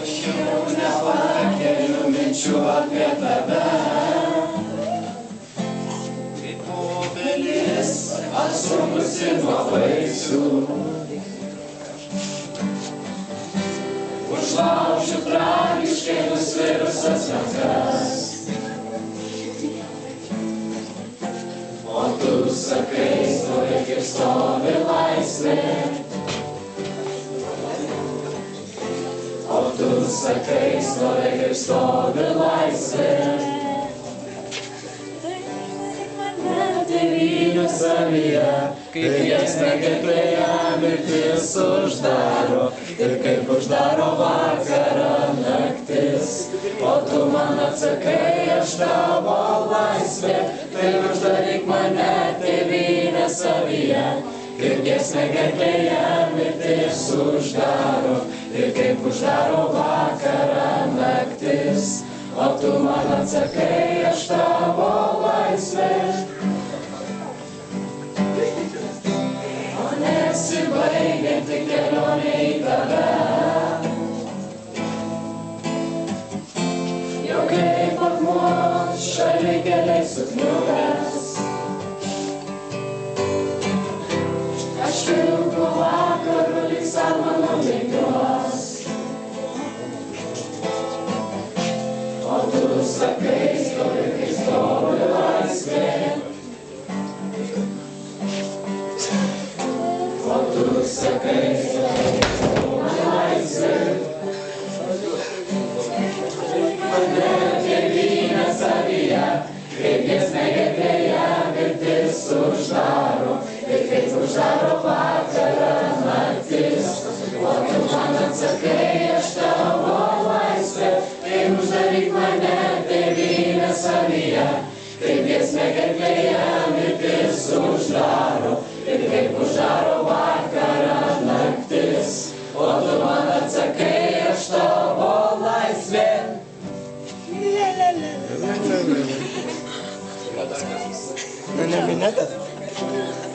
Aš jau nepakeliu minčių apie tave, kaip obelis atsumusi nuo vaisių. Užlaužiu tragiškai nusvirusias rankas, o tu sakai, stovi kaip stovi laisvė. O tu sakai, stovi kaip stovi laisvė. Tėvynė savyje, kaip giesmė gerklėje mirtis uždaro, ir kaip uždaro vakarą naktis. O tu man atsakai, aš tavo laisvė, tai uždaryk mane tėvynė savyje, kaip giesmė gerklėje mirtis uždaro, ir kaip uždaro vakarą naktis. O tu man atsakai, aš tavo laisvė. Nesibaigianti kelionė į tave, jau kaip akmuo šalikeliai sukniubęs. Aš ilgu vakaru lyg salmano bėgiuos, o tu sakai, stovi kaip stovi laisvė. O tu sakai, man laisvė, mane tėvynė savyje, kaip giesmė gerklėje mirtis uždaro, ir kaip uždaro vakarą naktis. O tu man atsakai, aš tavo laisvė, tai uždaryk mane tėvynė savyje, kaip giesmė gerklėje mirtis uždaro, ir kaip uždaro vakarą naktis. O tu man atsakai, aš tavo laisvė. No, no, no.